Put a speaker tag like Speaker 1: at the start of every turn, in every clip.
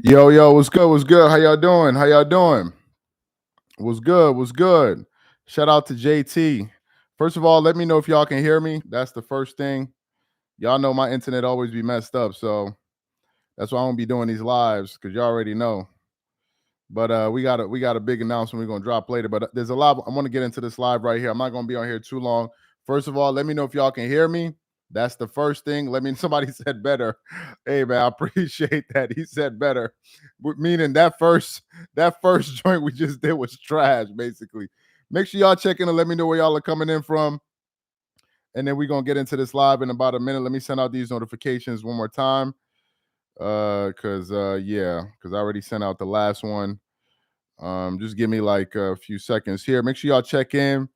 Speaker 1: Yo, what's good? What's good? How y'all doing? How y'all doing? What's good? What's good? Shout out to JT. First of all, let me know if y'all can hear me. That's the first thing. Y'all know my internet always be messed up, so that's why I won't be doing these lives because y'all already know. But we got a big announcement we're gonna drop later. But there's a lot. I want to get into this live right here. I'm not gonna be on here too long. First of all, let me know if y'all can hear me. That's the first thing. Let me. Somebody said better. Hey man, I appreciate that. He said better, meaning that first joint we just did was trash. Basically, make sure y'all check in and let me know where y'all are coming in from, and then we're gonna get into this live in about a minute. Let me send out these notifications one more time, because I already sent out the last one. Just give me like a few seconds here. Make sure y'all check in.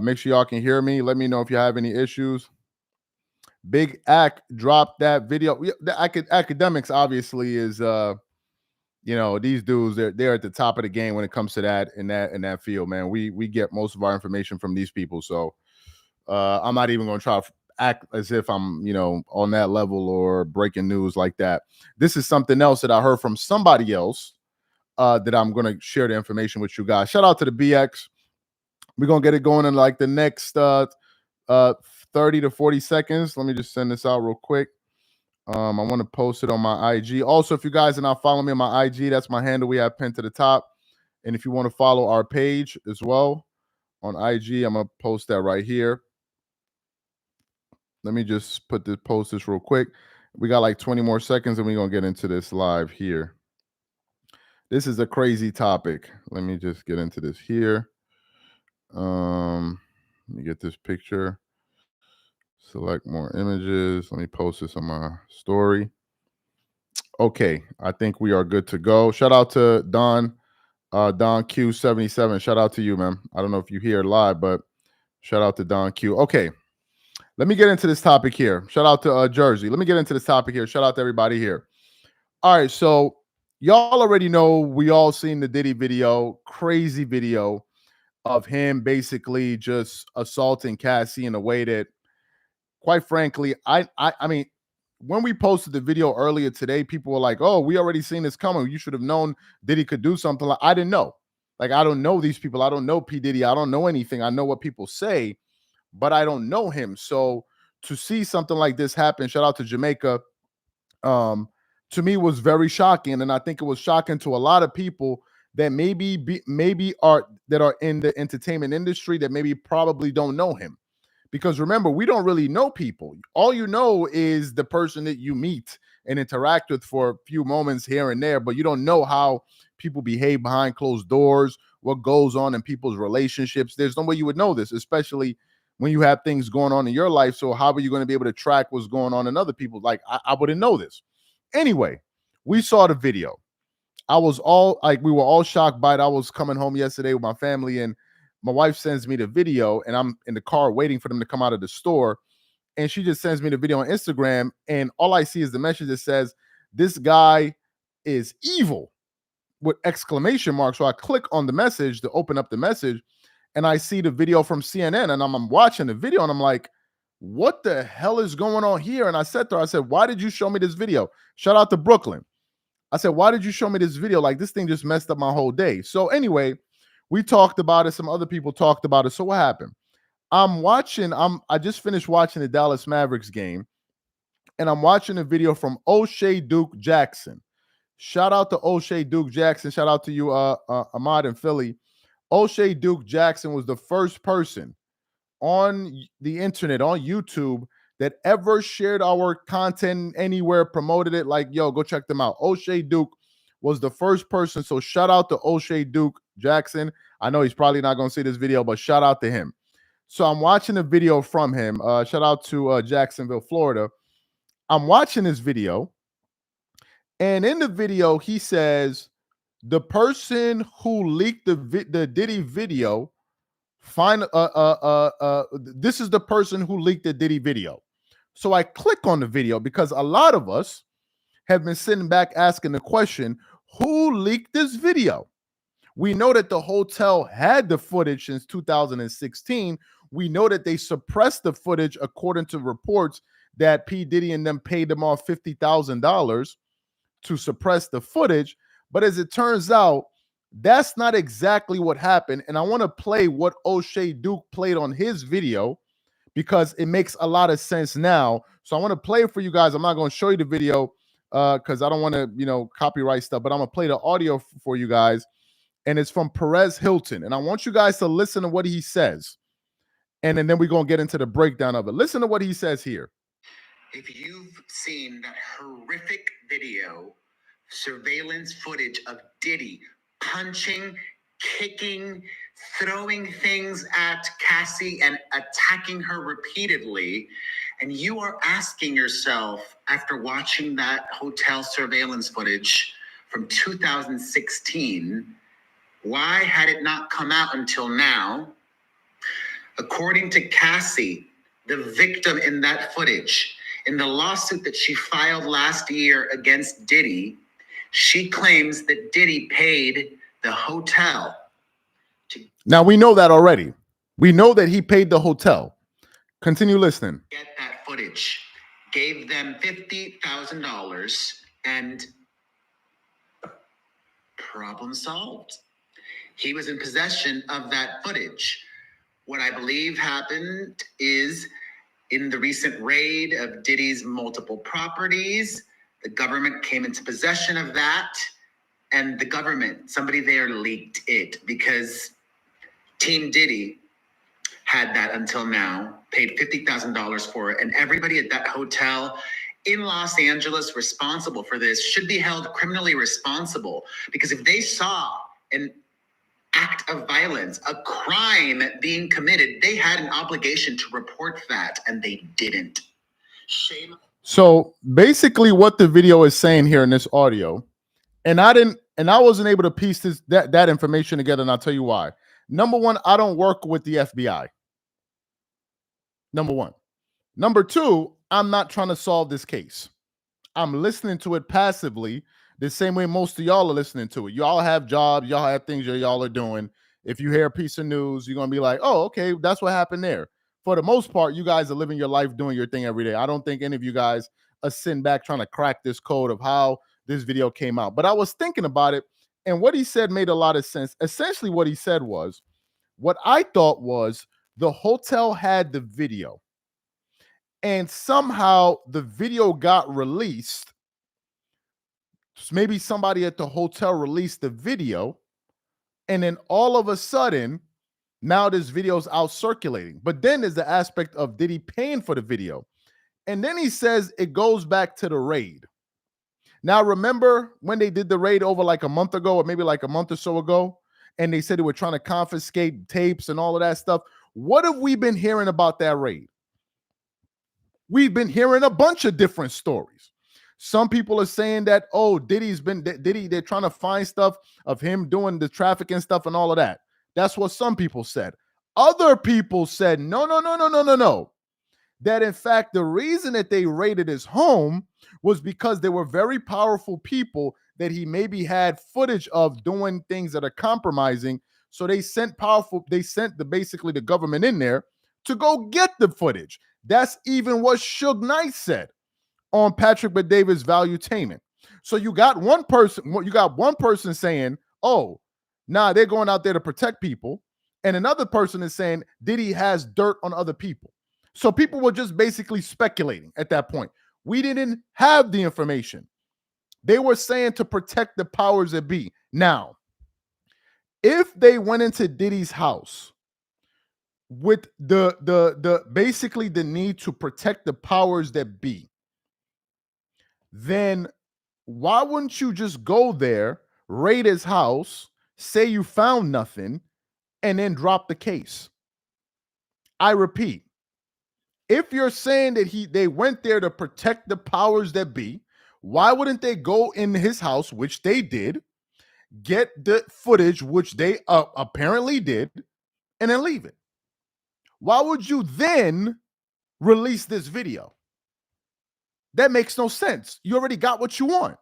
Speaker 1: Make sure y'all can hear me. Let me know if you have any issues. Big Act dropped that video. The academics obviously is these dudes, they're at the top of the game when it comes to that in that field, man. We get most of our information from these people. So I'm not even gonna try to act as if I'm, on that level or breaking news like that. This is something else that I heard from somebody else that I'm going to share the information with you guys. Shout out to the BX. We're going to get it going in like the next 30 to 40 seconds. Let me just send this out real quick. I want to post it on my IG. Also, if you guys are not following me on my IG, that's my handle we have pinned to the top. And if you want to follow our page as well on IG, I'm going to post that right here. Let me just post this real quick. We got like 20 more seconds and we're going to get into this live here. This is a crazy topic. Let me just get into this here. Let me get this picture. Select more images. Let me post this on my story. Okay, I think we are good to go. Shout out to Don Q77. Shout out to you, man. I don't know if you hear live, but shout out to Don Q. Okay, let me get into this topic here. Shout out to Jersey. Let me get into this topic here. Shout out to everybody here. All right, so y'all already know we all seen the Diddy video, crazy video of him basically just assaulting Cassie in a way that, quite frankly, I mean, when we posted the video earlier today, people were like, "Oh, we already seen this coming. You should have known Diddy could do something." Like, I didn't know. Like, I don't know these people. I don't know P Diddy. I don't know anything. I know what people say, but I don't know him. So to see something like this happen, shout out to Jamaica. To me was very shocking, and I think it was shocking to a lot of people that maybe are in the entertainment industry that maybe probably don't know him. Because remember, we don't really know people. All you know is the person that you meet and interact with for a few moments here and there, but you don't know how people behave behind closed doors, what goes on in people's relationships. There's no way you would know this, especially when you have things going on in your life. So how are you going to be able to track what's going on in other people? Like, I wouldn't know this. Anyway, we saw the video. We were all shocked by it. I was coming home yesterday with my family, and my wife sends me the video, and I'm in the car waiting for them to come out of the store. And she just sends me the video on Instagram, and all I see is the message that says, "This guy is evil," with exclamation marks. So I click on the message to open up the message, and I see the video from CNN, and I'm watching the video, and I'm like, what the hell is going on here? And I said to her, I said, "Why did you show me this video?" Shout out to Brooklyn. I said, "Why did you show me this video? Like, this thing just messed up my whole day." So anyway, we talked about it. Some other people talked about it. So what happened? I just finished watching the Dallas Mavericks game, and I'm watching a video from O'Shea Duke Jackson. Shout out to O'Shea Duke Jackson. Shout out to you, Ahmad in Philly. O'Shea Duke Jackson was the first person on the internet, on YouTube, that ever shared our content anywhere, promoted it, like, yo, go check them out. O'Shea Duke was the first person. So shout out to O'Shea Duke Jackson. I know he's probably not going to see this video, but shout out to him. So I'm watching a video from him. Shout out to Jacksonville, Florida. I'm watching this video, and in the video, he says the person who leaked the Diddy video, this is the person who leaked the Diddy video. So I click on the video because a lot of us have been sitting back asking the question, who leaked this video? We know that the hotel had the footage since 2016. We know that they suppressed the footage according to reports that P. Diddy and them paid them off $50,000 to suppress the footage. But as it turns out, that's not exactly what happened. And I want to play what O'Shea Duke played on his video because it makes a lot of sense now. So I want to play it for you guys. I'm not going to show you the video because I don't want to, copyright stuff, but I'm going to play the audio for you guys. And it's from Perez Hilton. And I want you guys to listen to what he says. And then we're going to get into the breakdown of it. Listen to what he says here.
Speaker 2: If you've seen that horrific video, surveillance footage of Diddy punching, kicking, throwing things at Cassie and attacking her repeatedly, and you are asking yourself after watching that hotel surveillance footage from 2016, why had it not come out until now? According to Cassie, the victim in that footage, in the lawsuit that she filed last year against Diddy, she claims that Diddy paid the hotel.
Speaker 1: Now, we know that already. We know that he paid the hotel. Continue listening.
Speaker 2: Get that footage. Gave them $50,000 and problem solved. He was in possession of that footage. What I believe happened is in the recent raid of Diddy's multiple properties, the government came into possession of that, and the government, somebody there leaked it because Team Diddy had that until now, paid $50,000 for it, and everybody at that hotel in Los Angeles responsible for this should be held criminally responsible, because if they saw an act of violence, a crime being committed, they had an obligation to report that, and they didn't. Shame.
Speaker 1: So basically what the video is saying here in this audio, and I wasn't able to piece that information together, and I'll tell you why. Number one, I don't work with the FBI. Number one. Number two, I'm not trying to solve this case. I'm listening to it passively the same way most of y'all are listening to it. Y'all have jobs, y'all have things y'all are doing. If you hear a piece of news, you're going to be like, oh, okay, that's what happened there. For the most part, you guys are living your life doing your thing every day. I don't think any of you guys are sitting back trying to crack this code of how this video came out. But I was thinking about it, and what he said made a lot of sense. Essentially, what he said was, what I thought was the hotel had the video, and somehow the video got released. Maybe somebody at the hotel released the video, and then all of a sudden, now this video's out circulating. But then there's the aspect of Diddy paying for the video. And then he says it goes back to the raid. Now, remember when they did the raid over like a month ago, or maybe like a month or so ago, and they said they were trying to confiscate tapes and all of that stuff? What have we been hearing about that raid? We've been hearing a bunch of different stories. Some people are saying that, oh, Diddy, they're trying to find stuff of him doing the trafficking stuff and all of that. That's what some people said. Other people said, no. That in fact, the reason that they raided his home was because there were very powerful people that he maybe had footage of doing things that are compromising. So they sent basically the government in there to go get the footage. That's even what Suge Knight said on Patrick Bet-David's Valuetainment. So you got one person saying, oh, nah, they're going out there to protect people. And another person is saying Diddy has dirt on other people. So people were just basically speculating at that point. We didn't have the information. They were saying to protect the powers that be. Now, if they went into Diddy's house with the basically the need to protect the powers that be, then why wouldn't you just go there, raid his house, say you found nothing, and then drop the case? I repeat, if you're saying that they went there to protect the powers that be, why wouldn't they go in his house, which they did, get the footage, which they apparently did, and then leave it? Why would you then release this video? That makes no sense. You already got what you want.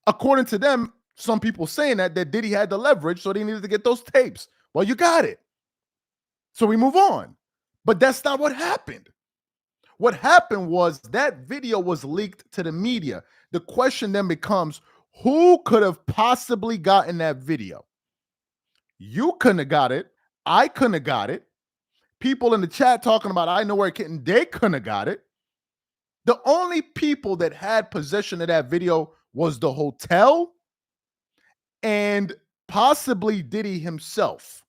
Speaker 1: According to them, some people saying that Diddy had the leverage, so they needed to get those tapes. Well, you got it. So we move on. But that's not what happened. What happened was that video was leaked to the media. The question then becomes, who could have possibly gotten that video? You couldn't have got it. I couldn't have got it. People in the chat talking about I know where it came, they couldn't have got it. The only people that had possession of that video was the hotel and possibly Diddy himself.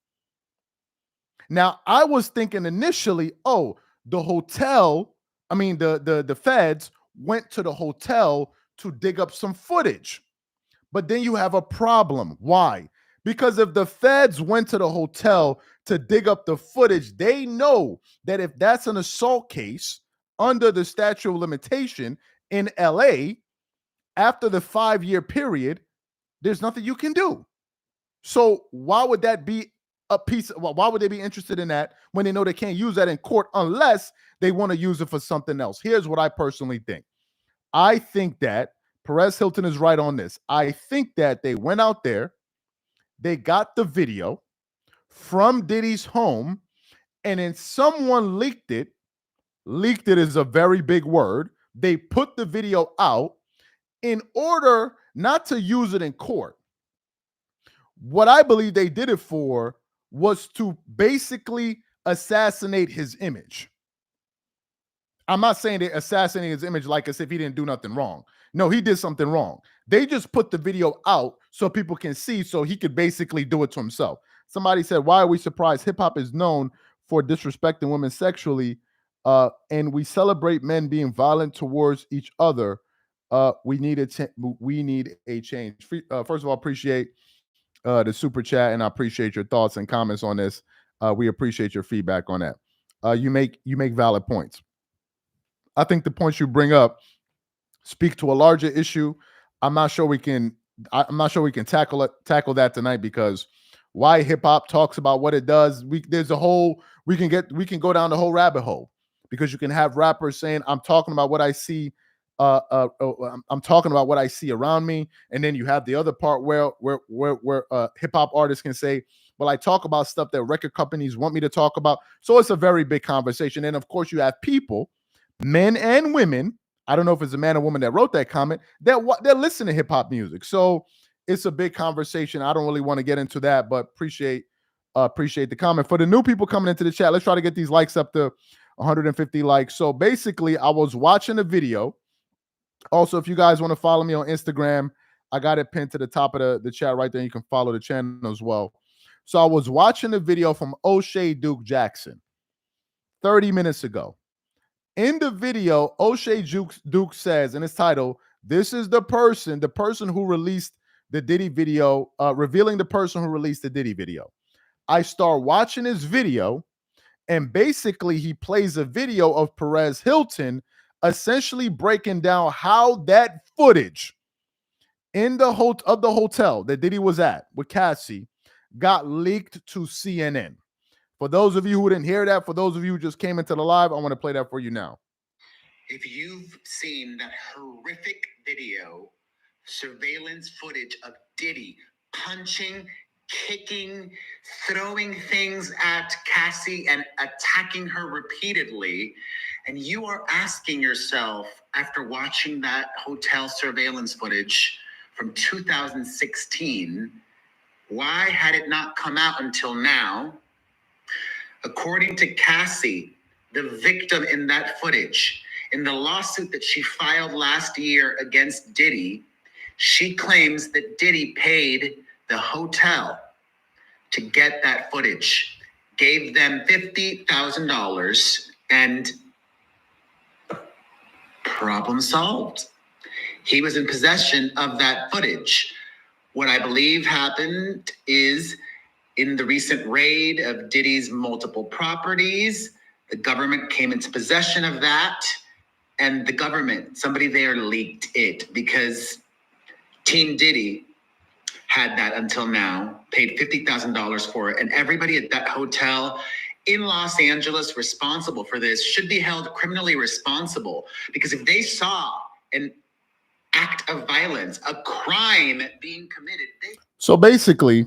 Speaker 1: Now, I was thinking initially, oh, the hotel, I mean, the feds went to the hotel to dig up some footage. But then you have a problem. Why? Because if the feds went to the hotel to dig up the footage, they know that if that's an assault case under the statute of limitation in LA, after the 5-year period, there's nothing you can do. So why would that be a piece? Why would they be interested in that when they know they can't use that in court unless they want to use it for something else? Here's what I personally think. I think that Perez Hilton is right on this. I think that they went out there, they got the video from Diddy's home, and then someone leaked it. Leaked it is a very big word. They put the video out in order not to use it in court. What I believe they did it for was to basically assassinate his image. I'm not saying they assassinated his image like as if he didn't do nothing wrong. No, he did something wrong. They just put the video out so people can see, so he could basically do it to himself. Somebody said, why are we surprised? Hip hop is known for disrespecting women sexually, and we celebrate men being violent towards each other. We need a change. First of all, appreciate the super chat, and I appreciate your thoughts and comments on this. We appreciate your feedback on that. You make valid points. I think the points you bring up speak to a larger issue. I'm not sure we can tackle that tonight, because why hip hop talks about what it does. We can go down the whole rabbit hole, because you can have rappers saying, I'm talking about what I see. I'm talking about what I see around me, and then you have the other part where hip hop artists can say, well, I talk about stuff that record companies want me to talk about. So it's a very big conversation. And of course, you have people, men and women, I don't know if it's a man or woman that wrote that comment, that listen to hip hop music. So it's a big conversation. I don't really want to get into that, but appreciate the comment. For the new people coming into the chat, let's try to get these likes up to 150 likes. So basically, I was watching a video. Also, if you guys want to follow me on Instagram, I got it pinned to the top of the chat right there. You can follow the channel as well. So I was watching a video from O'Shea Duke Jackson 30 minutes ago. In the video, O'Shea Duke says, in its title, this is the person who released the Diddy video, revealing the person who released the Diddy video. I start watching his video, and basically he plays a video of Perez Hilton essentially breaking down how that footage of the hotel that Diddy was at with Cassie got leaked to CNN. For those of you who didn't hear that, for those of you who just came into the live, I want to play that for you now.
Speaker 2: If you've seen that horrific video, surveillance footage of Diddy punching, kicking, throwing things at Cassie and attacking her repeatedly, and you are asking yourself, after watching that hotel surveillance footage from 2016, why had it not come out until now? According to Cassie, the victim in that footage, in the lawsuit that she filed last year against Diddy, she claims that Diddy paid the hotel to get that footage, gave them $50,000, and problem solved. He was in possession of that footage. What I believe happened is, in the recent raid of Diddy's multiple properties, the government came into possession of that, and the government, somebody there leaked it, because Team Diddy had that until now, paid $50,000 for it, and everybody at that hotel in Los Angeles responsible for this should be held criminally responsible, because if they saw an act of violence, a crime being committed,
Speaker 1: So basically,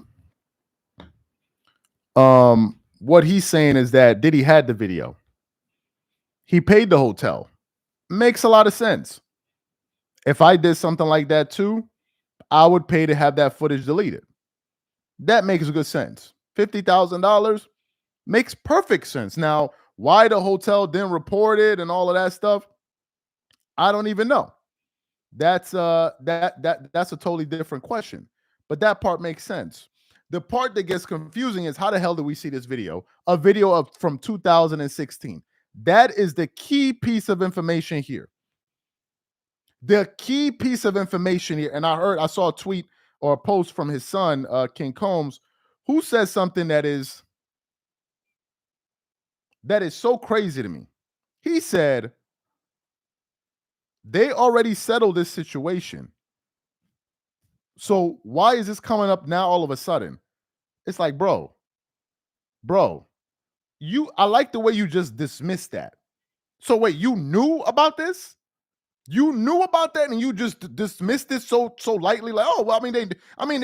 Speaker 1: what he's saying is that Diddy had the video. He paid the hotel. Makes a lot of sense. If I did something like that too, I would pay to have that footage deleted. That makes good sense. $50,000 makes perfect sense. Now, why the hotel didn't report it and all of that stuff, I don't even know. That's that's a totally different question. But that part makes sense. The part that gets confusing is how the hell do we see this video? A video of from 2016. That is the key piece of information here. The key piece of information here, and I saw a tweet or a post from his son, King Combs, who says something that is so crazy to me. He said they already settled this situation. So why is this coming up now all of a sudden? It's like, bro, I like the way you just dismissed that. So wait, you knew about this? You knew about that and you just dismissed it so lightly, like, oh, well, they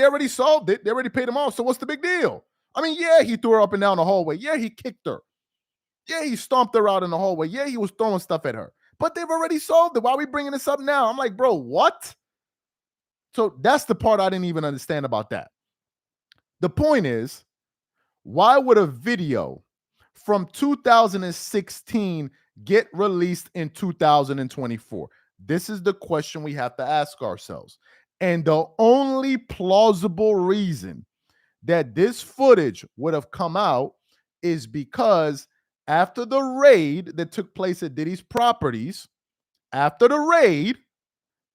Speaker 1: already solved it. They already paid him off. So what's the big deal? I mean, yeah, he threw her up and down the hallway. Yeah, he kicked her. Yeah, he stomped her out in the hallway. Yeah, he was throwing stuff at her. But they've already solved it. Why are we bringing this up now? I'm like, bro, what? So that's the part I didn't even understand about that. The point is, why would a video from 2016 get released in 2024? This is the question we have to ask ourselves. And the only plausible reason that this footage would have come out is because after the raid that took place at Diddy's properties, after the raid,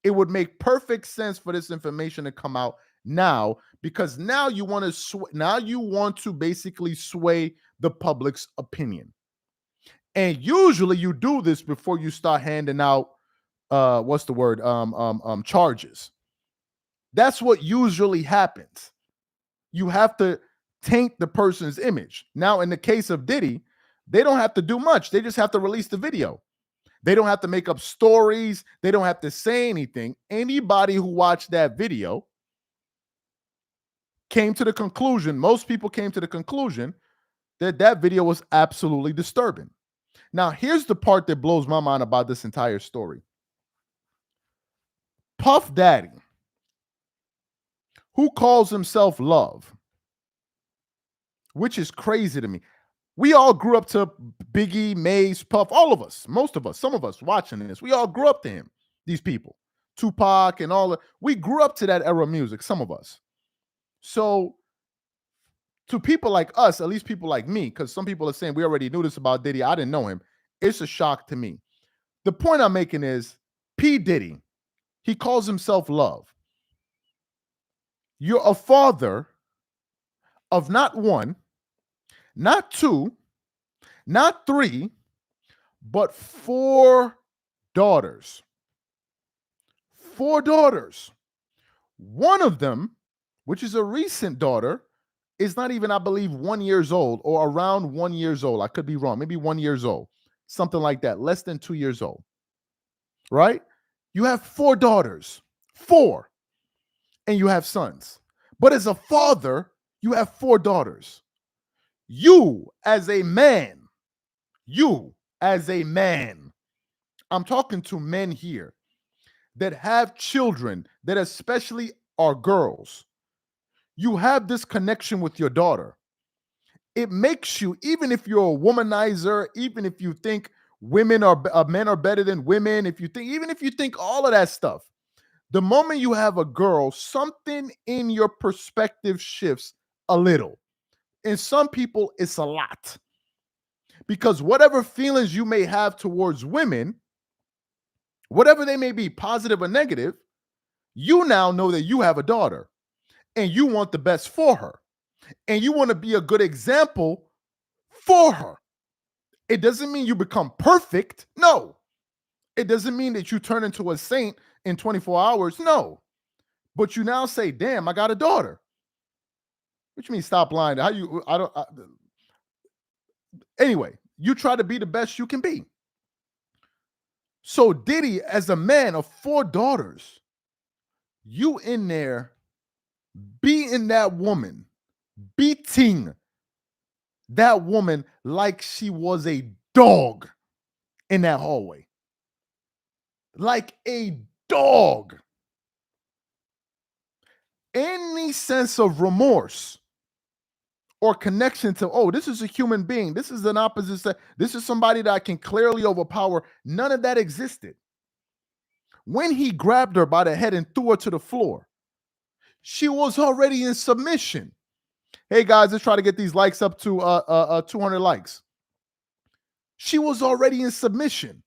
Speaker 1: it would make perfect sense for this information to come out now, because now you want to basically sway the public's opinion. And usually you do this before you start handing out charges. That's what usually happens. You have to taint the person's image. Now, in the case of Diddy, they don't have to do much. They just have to release the video. They don't have to make up stories. They don't have to say anything. Anybody who watched that video came to the conclusion, most people came to the conclusion that that video was absolutely disturbing. Now, here's the part that blows my mind about this entire story. Puff Daddy, who calls himself Love, which is crazy to me. We all grew up to Biggie, Mace, Puff, all of us, most of us, some of us watching this, we all grew up to him, these people, Tupac and all that. We grew up to that era of music, some of us. So to people like us, at least people like me, because some people are saying we already knew this about Diddy, I didn't know him, it's a shock to me. The point I'm making is P. Diddy, he calls himself Love. You're a father of not one, not two, not three, but 4 daughters. 4 daughters. One of them, which is a recent daughter, is not even, I believe, 1 year old or around 1 year old. I could be wrong. Maybe 1 year old, something like that. Less than 2 years old, right? You have 4 daughters, 4, and you have sons. But as a father, you have 4 daughters. You as a man, I'm talking to men here that have children that especially are girls. You have this connection with your daughter. It makes you, even if you're a womanizer, even if you think men are better than women, even if you think all of that stuff, the moment you have a girl, something in your perspective shifts a little. In some people, it's a lot. Because whatever feelings you may have towards women, whatever they may be, positive or negative, you now know that you have a daughter and you want the best for her. And you want to be a good example for her. It doesn't mean you become perfect. No. It doesn't mean that you turn into a saint in 24 hours. No. But you now say, damn, I got a daughter. Which means stop lying. Anyway, you try to be the best you can be. So Diddy, as a man of 4 daughters, you in there beating that woman, beating that woman like she was a dog. in that hallway. Like a dog. Any sense of remorse or connection to, oh, this is a human being, this is an opposite sex, this is somebody that I can clearly overpower, none of that existed. When he grabbed her by the head and threw her to the floor, she was already in submission. Hey guys, let's try to get these likes up to 200 likes. She was already in submission.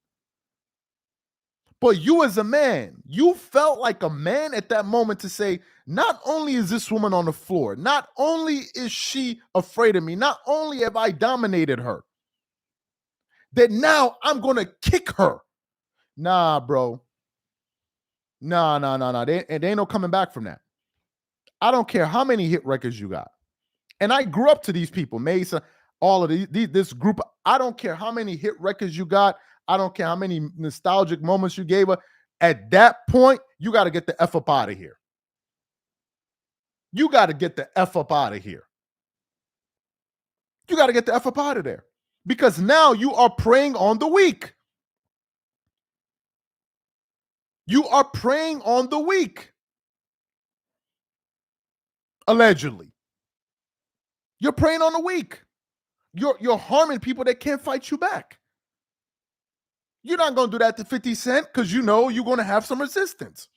Speaker 1: But you as a man, you felt like a man at that moment to say, not only is this woman on the floor, not only is she afraid of me, not only have I dominated her, that now I'm going to kick her. Nah, bro. Nah. There ain't no coming back from that. I don't care how many hit records you got. And I grew up to these people, Mesa, all of this group. I don't care how many hit records you got. I don't care how many nostalgic moments you gave her. At that point, you got to get the F up out of here. You got to get the F up out of here. You got to get the F up out of there. Because now you are preying on the weak. You are preying on the weak. Allegedly. You're preying on the weak. You're harming people that can't fight you back. You're not going to do that to 50 Cent because you know you're going to have some resistance.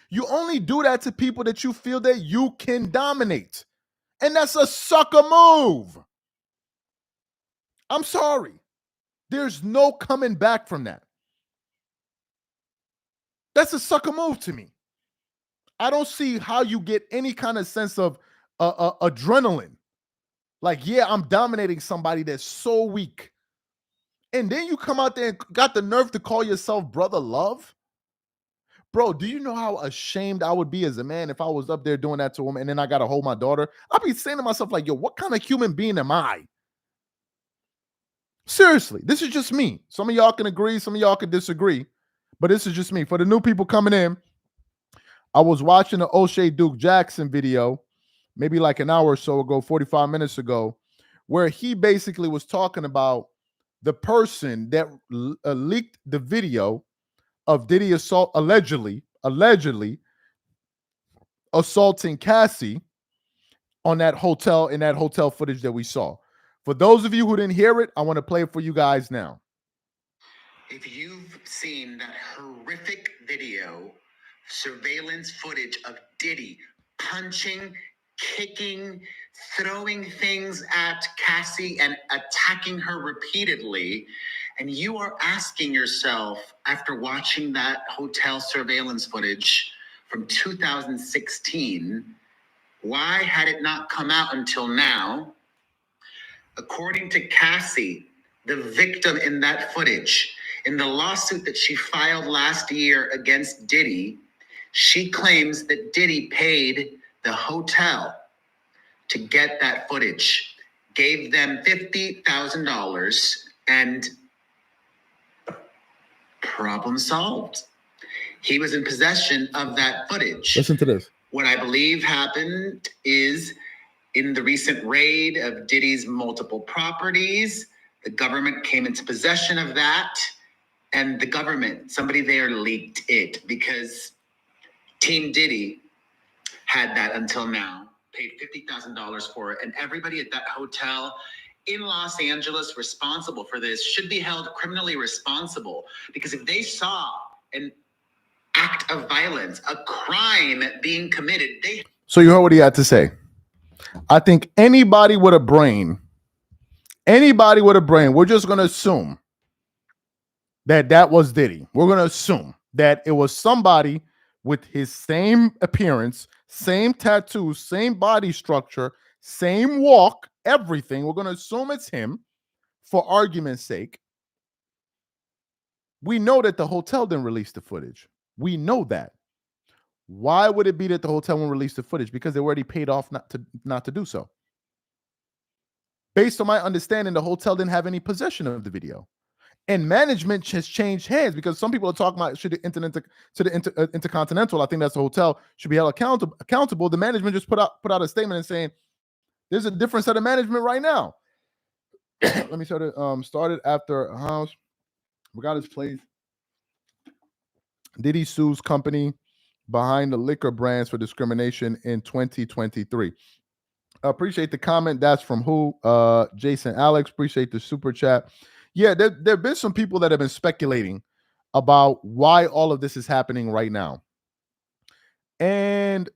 Speaker 1: You only do that to people that you feel that you can dominate. And that's a sucker move. I'm sorry. There's no coming back from that. That's a sucker move to me. I don't see how you get any kind of sense of adrenaline. Like, yeah, I'm dominating somebody that's so weak. And then you come out there and got the nerve to call yourself Brother Love? Bro, do you know how ashamed I would be as a man if I was up there doing that to a woman and then I got to hold my daughter? I'd be saying to myself like, yo, what kind of human being am I? Seriously, this is just me. Some of y'all can agree, some of y'all can disagree, but this is just me. For the new people coming in, I was watching the O'Shea Duke Jackson video, maybe like an hour or so ago, 45 minutes ago, where he basically was talking about the person that leaked the video of Diddy allegedly assaulting Cassie on that hotel, in that hotel footage that we saw. For those of you who didn't hear it, I want to play it for you guys now.
Speaker 2: If you've seen that horrific video, surveillance footage of Diddy punching, kicking, throwing things at Cassie and attacking her repeatedly, and you are asking yourself, after watching that hotel surveillance footage from 2016, why had it not come out until now? According to Cassie, the victim in that footage, in the lawsuit that she filed last year against Diddy, she claims that Diddy paid the hotel to get that footage, gave them $50,000, and problem solved. He was in possession of that footage.
Speaker 1: Listen to this.
Speaker 2: What I believe happened is, in the recent raid of Diddy's multiple properties, the government came into possession of that, and the government, somebody there leaked it because Team Diddy had that until now, paid $50,000 for it, and everybody at that hotel in Los Angeles responsible for this should be held criminally responsible, because if they saw an act of violence, a crime being committed, they...
Speaker 1: So you heard what he had to say. I think anybody with a brain, we're just going to assume that was Diddy. We're going to assume that it was somebody with his same appearance, same tattoos, same body structure, same walk, everything. We're going to assume it's him for argument's sake. We know that the hotel didn't release the footage. We know that. Why would it be that the hotel won't release the footage? Because they already paid off not to do so. Based on my understanding, the hotel didn't have any possession of the video. And management has changed hands, because some people are talking about should the Intercontinental, I think that's the hotel, should be held accountable. The management just put out a statement and saying there's a different set of management right now. Let me start it. Started after a house Regardless, plays. Diddy sues company behind the liquor brands for discrimination in 2023. Appreciate the comment. That's from who? Jason Alex. Appreciate the super chat. Yeah, there have been some people that have been speculating about why all of this is happening right now. And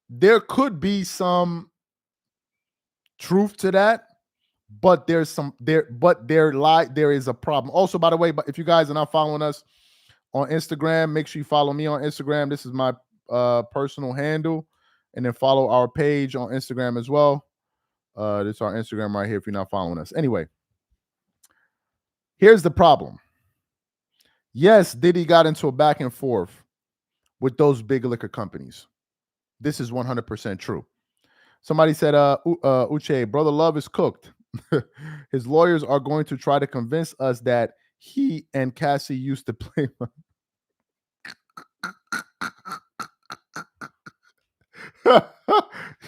Speaker 1: there could be some truth to that, but there is a problem. Also, by the way, but if you guys are not following us on Instagram, make sure you follow me on Instagram. This is my personal handle, and then follow our page on Instagram as well. This is our Instagram right here if you're not following us. Anyway, here's the problem. Yes, Diddy got into a back and forth with those big liquor companies. This is 100% true. Somebody said, Uche, Brother Love is cooked. His lawyers are going to try to convince us that he and Cassie used to play.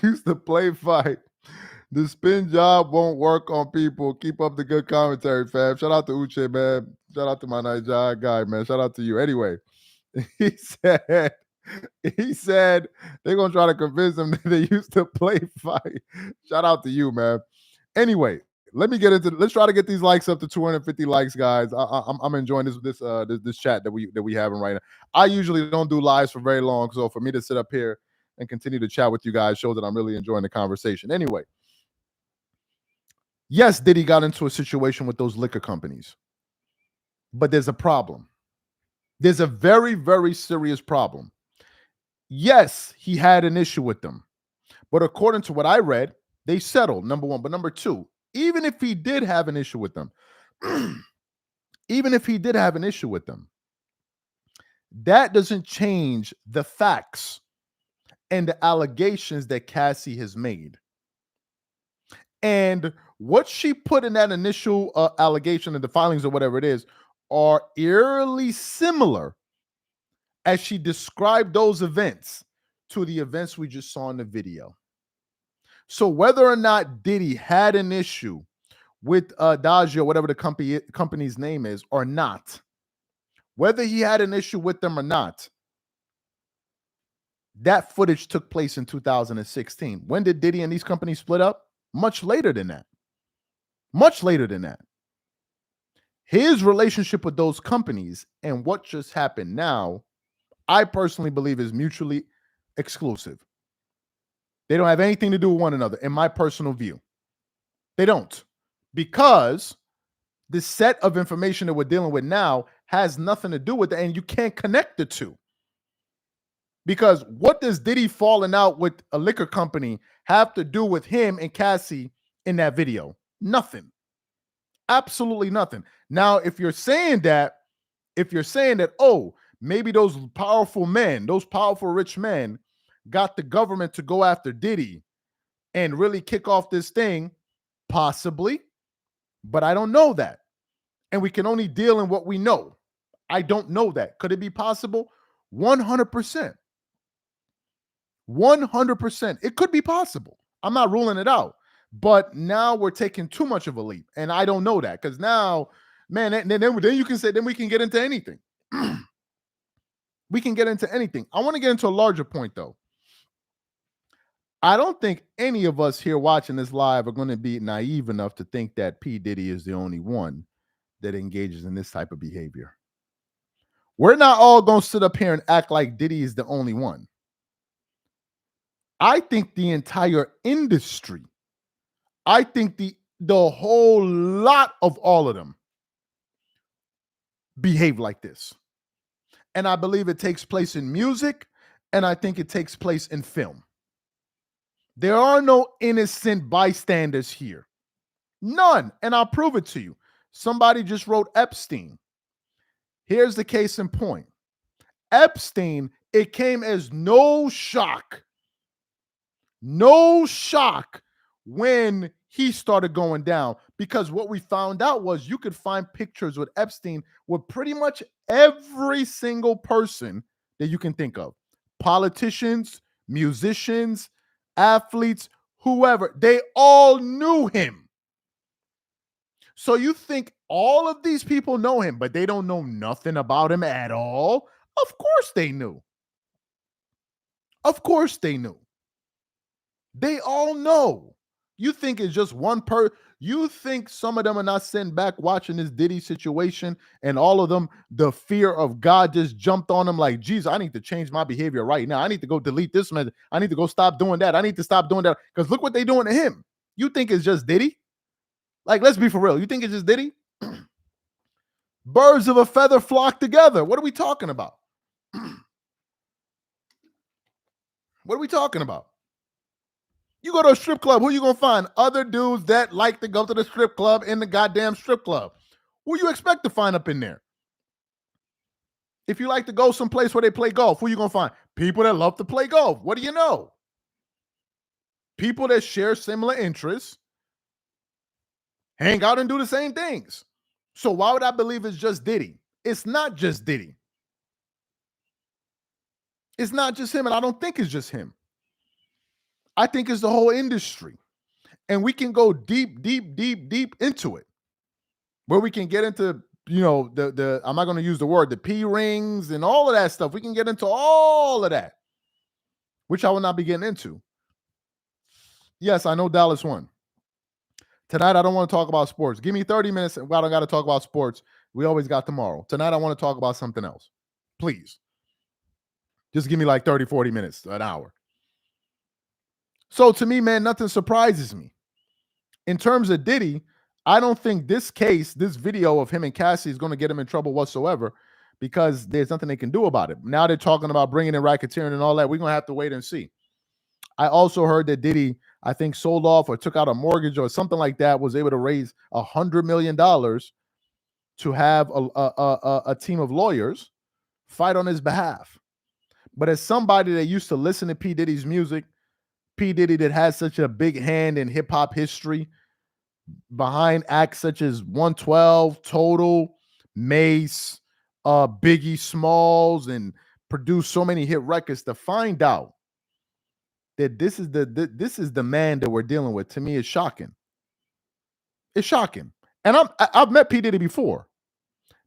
Speaker 1: Used to play fight. The spin job won't work on people. Keep up the good commentary, fam. Shout out to Uche, man. Shout out to my nice guy, man. Shout out to you. Anyway, he said they're gonna try to convince him that they used to play fight. Shout out to you, man. Anyway, let's try to get these likes up to 250 likes, guys. I'm enjoying this chat that we having right now. I usually don't do lives for very long, so for me to sit up here and continue to chat with you guys shows that I'm really enjoying the conversation. Anyway, yes, Diddy got into a situation with those liquor companies, but there's a problem. There's a very, very serious problem. Yes, he had an issue with them, but according to what I read, they settled, number one. But number two, even if he did have an issue with them, that doesn't change the facts and the allegations that Cassie has made. And what she put in that initial allegation and the filings or whatever it is are eerily similar as she described those events to the events we just saw in the video. So whether or not Diddy had an issue with Dajio, whatever the company's name is, or not, whether he had an issue with them or not, that footage took place in 2016. When did Diddy and these companies split up? Much later than that. Much later than that. His relationship with those companies and what just happened now, I personally believe is mutually exclusive. They don't have anything to do with one another, in my personal view. They don't. Because the set of information that we're dealing with now has nothing to do with it, and you can't connect the two. Because what does Diddy falling out with a liquor company have to do with him and Cassie in that video? Nothing. Absolutely nothing. Now, if you're saying that, oh, maybe those powerful men, those powerful rich men got the government to go after Diddy and really kick off this thing, possibly, but I don't know that. And we can only deal in what we know. I don't know that. Could it be possible? 100%. 100%. It could be possible. I'm not ruling it out. But now we're taking too much of a leap. And I don't know that. Because now, man, then you can say, then we can get into anything. We can get into anything. I want to get into a larger point, though. I don't think any of us here watching this live are going to be naive enough to think that P. Diddy is the only one that engages in this type of behavior. We're not all going to sit up here and act like Diddy is the only one. I think the entire industry, I think the whole lot of all of them behave like this. And I believe it takes place in music, and I think it takes place in film. There are no innocent bystanders here. None. And I'll prove it to you. Somebody just wrote Epstein. Here's the case in point. Epstein, it came as no shock when he started going down, because what we found out was you could find pictures with Epstein with pretty much every single person that you can think of. Politicians, musicians, athletes, whoever, they all knew him. So you think All of these people know him, but they don't know nothing about him at all. Of course they knew. Of course they knew. They all know. You think it's just one you think some of them are not sitting back watching this Diddy situation, and all of them, the fear of God just jumped on them like, Jesus, I need to change my behavior right now. I need to go delete this message. I need to go stop doing that. I need to stop doing that. Because look what they're doing to him. You think it's just Diddy? Like, let's be for real. You think it's just Diddy? Birds of a feather flock together. What are we talking about? What are we talking about? You go to a strip club, who you gonna find? Other dudes that like to go to the strip club in the goddamn strip club. Who you expect to find up in there? If you like to go someplace where they play golf, who you gonna find? People that love to play golf. What do you know? People that share similar interests, hang out and do the same things. So why would I believe it's just Diddy? It's not just Diddy. It's not just him, and I don't think it's just him. I think it's the whole industry. And we can go deep, deep, deep, deep into it. Where we can get into, you know, the I'm not going to use the word, the P rings and all of that stuff. We can get into all of that, which I will not be getting into. Yes, I know Dallas won. Tonight, I don't want to talk about sports. Give me 30 minutes. I don't got to talk about sports. We always got tomorrow. Tonight, I want to talk about something else. Please. Just give me like 30, 40 minutes, an hour. So to me, man, nothing surprises me. In terms of Diddy, I don't think this case, this video of him and Cassie is going to get him in trouble whatsoever, because there's nothing they can do about it. Now they're talking about bringing in racketeering and all that. We're going to have to wait and see. I also heard that Diddy, I think, sold off or took out a mortgage or something like that, was able to raise $100 million to have a team of lawyers fight on his behalf. But as somebody that used to listen to P. Diddy's music, P. Diddy that has such a big hand in hip-hop history, behind acts such as 112, Total, Mace, Biggie Smalls, and produced so many hit records, to find out that this is the man that we're dealing with, to me, is shocking. It's shocking. And I've met P. Diddy before.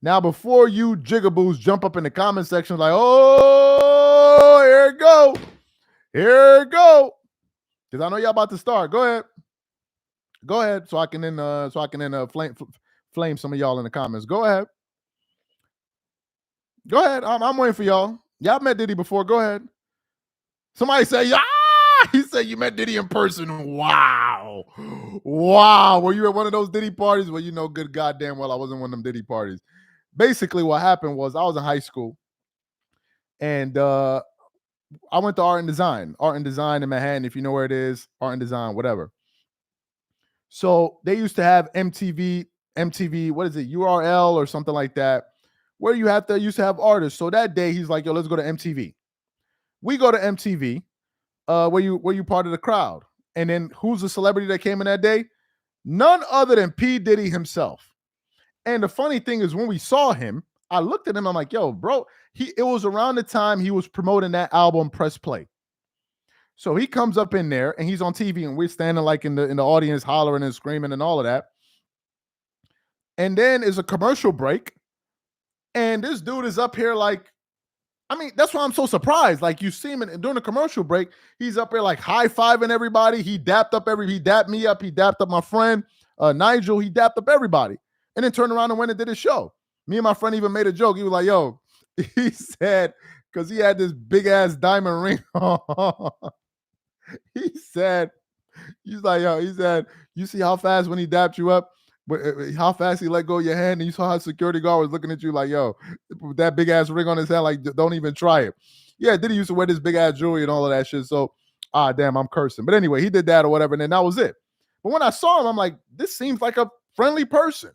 Speaker 1: Now, before you jigaboos jump up in the comment section like, oh, here it go. Here it go. Because I know y'all about to start. Go ahead. Go ahead, so I can then flame some of y'all in the comments. Go ahead. Go ahead. I'm waiting for y'all. Y'all met Diddy before. Go ahead. Somebody say, yeah. He said you met Diddy in person. Wow. Wow. Were you at one of those Diddy parties? Well, you know good goddamn well I wasn't one of them Diddy parties. Basically, what happened was I was in high school, and I went to art and design in Manhattan. If you know where it is, art and design, whatever. So they used to have MTV, what is it, URL or something like that, where you used to have artists. So that day he's like, yo, let's go to MTV. We go to MTV, where you part of the crowd. And then who's the celebrity that came in that day? None other than P. Diddy himself. And the funny thing is, when we saw him, I looked at him, I'm like, yo, bro, it was around the time he was promoting that album, Press Play. So he comes up in there and he's on TV, and we're standing like in the audience hollering and screaming and all of that. And then is a commercial break. And this dude is up here like, I mean, that's why I'm so surprised. Like, you see him during the commercial break, he's up here like high-fiving everybody. He dapped me up. He dapped up my friend, Nigel. He dapped up everybody. And then turned around and went and did his show. Me and my friend even made a joke. He was like, yo, he said, because he had this big-ass diamond ring on. He said, you see how fast when he dapped you up, how fast he let go of your hand, and you saw how security guard was looking at you like, yo, with that big ass ring on his hand, like, don't even try it. Yeah, Diddy used to wear this big ass jewelry and all of that shit. So, damn, I'm cursing. But anyway, he did that or whatever, and then that was it. But when I saw him, I'm like, this seems like a friendly person.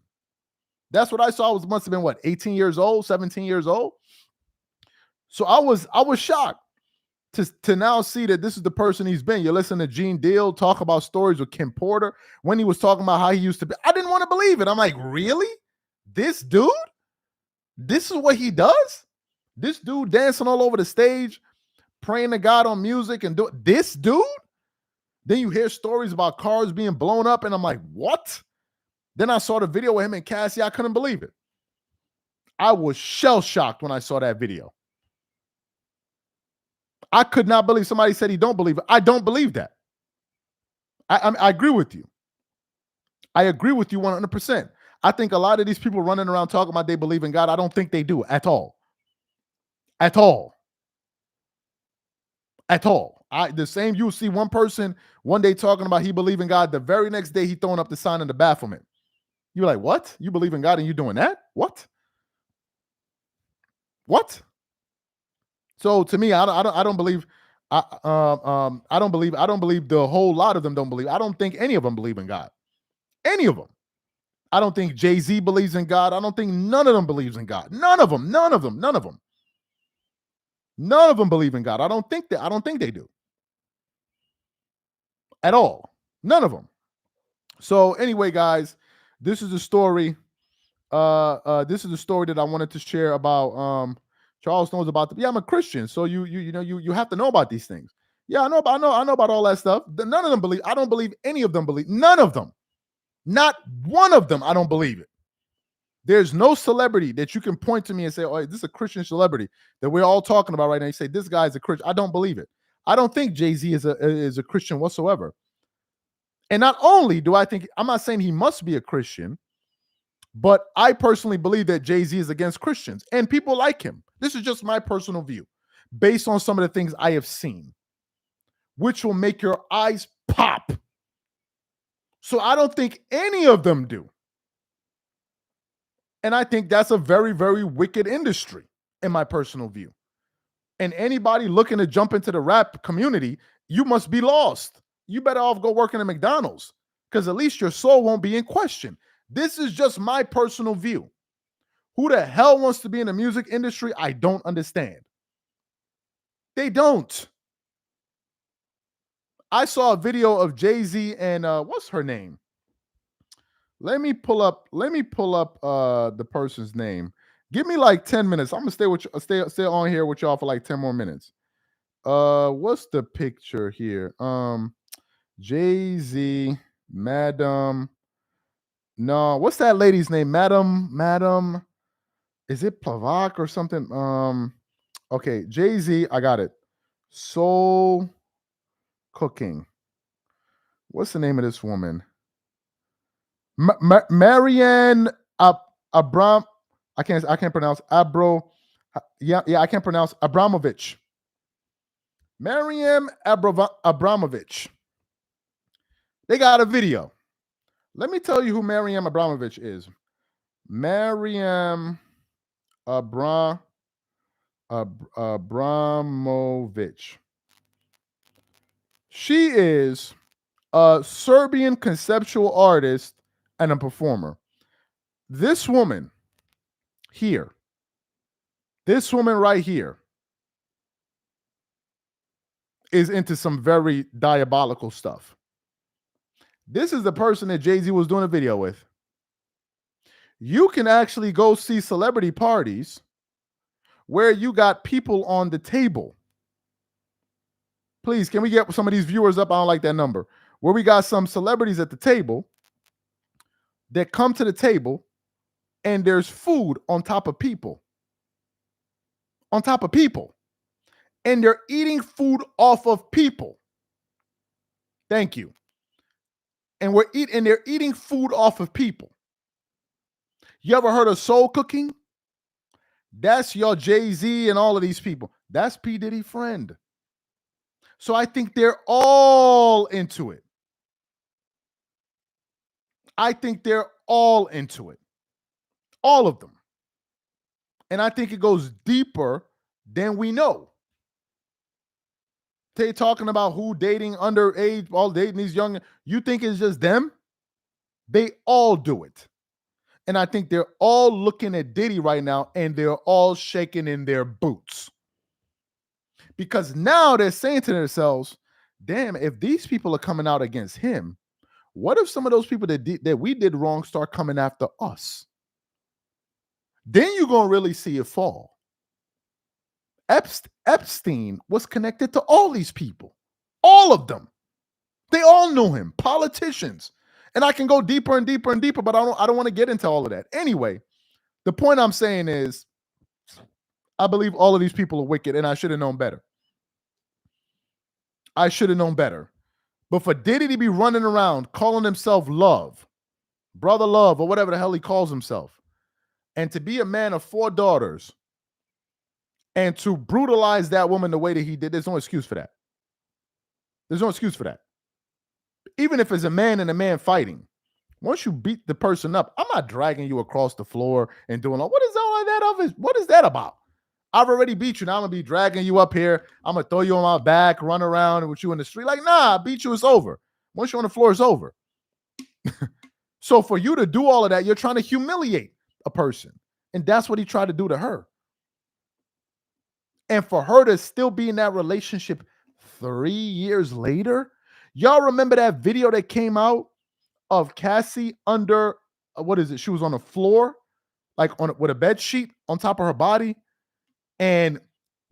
Speaker 1: That's what I saw. Must have been what, 18 years old, 17 years old. So I was shocked to now see that this is the person he's been. You listen to Gene Deal talk about stories with Kim Porter when he was talking about how he used to be. I didn't want to believe it. I'm like, really? This dude? This is what he does? This dude dancing all over the stage, praying to God on music and this dude? Then you hear stories about cars being blown up, and I'm like, what? Then I saw the video with him and Cassie. I couldn't believe it. I was shell-shocked when I saw that video. I could not believe. Somebody said he don't believe it. I don't believe that. I agree with you. I agree with you 100%. I think a lot of these people running around talking about they believe in God, I don't think they do at all. At all. At all. The same, you'll see one person one day talking about he believe in God. The very next day, he throwing up the sign in the Baphomet. You're like, what? You believe in God and you doing that? What? What? So to me, I don't believe. I don't believe the whole lot of them don't believe. I don't think any of them believe in God. Any of them. I don't think Jay-Z believes in God. I don't think none of them believes in God. None of them. None of them. None of them. None of them believe in God. I don't think they do. At all. None of them. So anyway, guys, this is the story. This is the story that I wanted to share about. Charles knows about I'm a Christian, so you have to know about these things. Yeah, I know about all that stuff. None of them believe. I don't believe any of them believe. None of them. Not one of them. I don't believe it. There's no celebrity that you can point to me and say, "Oh, this is a Christian celebrity that we're all talking about right now." You say this guy's a Christian. I don't believe it. I don't think Jay-Z is a Christian whatsoever. And not only do I think, I'm not saying he must be a Christian, but I personally believe that Jay-Z is against Christians and people like him. This is just my personal view based on some of the things I have seen, which will make your eyes pop. So I don't think any of them do. And I think that's a very, very wicked industry in my personal view. And anybody looking to jump into the rap community, you must be lost. You better off go working at McDonald's because at least your soul won't be in question. This is just my personal view. Who the hell wants to be in the music industry? I don't understand. They don't. I saw a video of Jay-Z and what's her name? Let me pull up the person's name. Give me like 10 minutes. I'm gonna stay on here with y'all for like 10 more minutes. What's the picture here? Jay-Z, Madam. No, what's that lady's name? Madam. Is it Plavak or something? Okay, Jay-Z, I got it. Soul Cooking. What's the name of this woman? Marianne Abram. I can't pronounce Yeah, I can't pronounce Abramovich. Mariam Abramovich. They got a video. Let me tell you who Mariam Abramovich is. Mariam Abramovich. She is a Serbian conceptual artist and a performer. This woman here, this woman right here, is into some very diabolical stuff. This is the person that Jay-Z was doing a video with. You can actually go see celebrity parties where you got people on the table. Please, can we get some of these viewers up? I don't like that number. Where we got some celebrities at the table that come to the table and there's food on top of people. On top of people. And they're eating food off of people. Thank you. And they're eating food off of people. You ever heard of soul cooking? That's your Jay-Z and all of these people. That's P. Diddy friend. So I think they're all into it. I think they're all into it. All of them. And I think it goes deeper than we know. They talking about who dating underage, all dating these young. You think it's just them? They all do it. And I think they're all looking at Diddy right now and they're all shaking in their boots. Because now they're saying to themselves, damn, if these people are coming out against him, what if some of those people that we did wrong start coming after us? Then you're going to really see it fall. Epstein was connected to all these people. All of them. They all knew him. Politicians. And I can go deeper and deeper and deeper, but I don't want to get into all of that. Anyway, the point I'm saying is I believe all of these people are wicked, and I should have known better. I should have known better. But for Diddy to be running around calling himself Love, Brother Love, or whatever the hell he calls himself, and to be a man of 4 daughters and to brutalize that woman the way that he did, there's no excuse for that. There's no excuse for that. Even if it's a man and a man fighting, once you beat the person up, I'm not dragging you across the floor and doing all, what is all of that? What is that about? I've already beat you. Now I'm going to be dragging you up here. I'm going to throw you on my back, run around with you in the street. Like, nah, I beat you. It's over. Once you're on the floor, it's over. So for you to do all of that, you're trying to humiliate a person. And that's what he tried to do to her. And for her to still be in that relationship 3 years later, y'all remember that video that came out of Cassie under, what is it? She was on the floor, like with a bed sheet on top of her body. And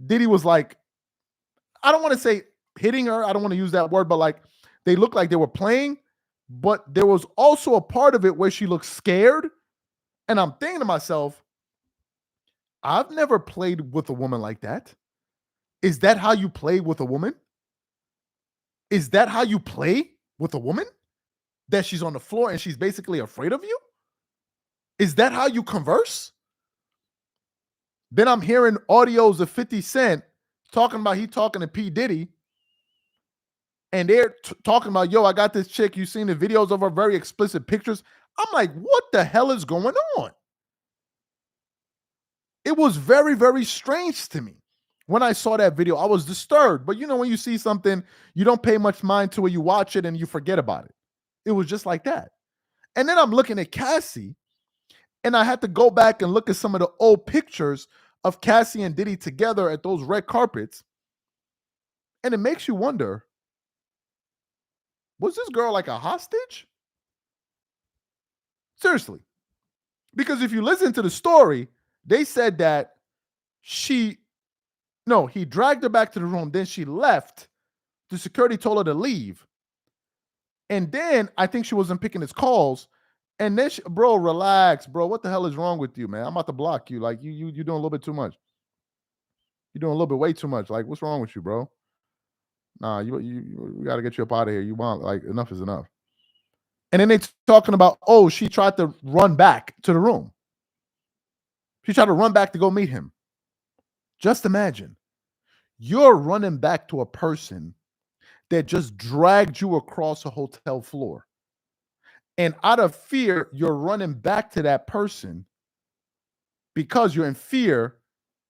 Speaker 1: Diddy was like, I don't want to say hitting her. I don't want to use that word, but like they looked like they were playing. But there was also a part of it where she looked scared. And I'm thinking to myself, I've never played with a woman like that. Is that how you play with a woman? Is that how you play with a woman? That she's on the floor and she's basically afraid of you? Is that how you converse? Then I'm hearing audios of 50 Cent talking about he talking to P. Diddy. And they're talking about, yo, I got this chick. You seen the videos of her, very explicit pictures. I'm like, what the hell is going on? It was very, very strange to me. When I saw that video, I was disturbed. But you know, when you see something, you don't pay much mind to it. You watch it and you forget about it. It was just like that. And then I'm looking at Cassie, and I had to go back and look at some of the old pictures of Cassie and Diddy together at those red carpets. And it makes you wonder, was this girl like a hostage? Seriously. Because if you listen to the story, they said that he dragged her back to the room. Then she left. The security told her to leave. And then I think she wasn't picking his calls. And then, bro, relax, bro. What the hell is wrong with you, man? I'm about to block you. Like, you're doing a little bit too much. You're doing a little bit way too much. Like, what's wrong with you, bro? Nah, we got to get you up out of here. You want, like, enough is enough. And then they talking about, oh, she tried to run back to the room. She tried to run back to go meet him. Just imagine. You're running back to a person that just dragged you across a hotel floor. And out of fear, you're running back to that person because you're in fear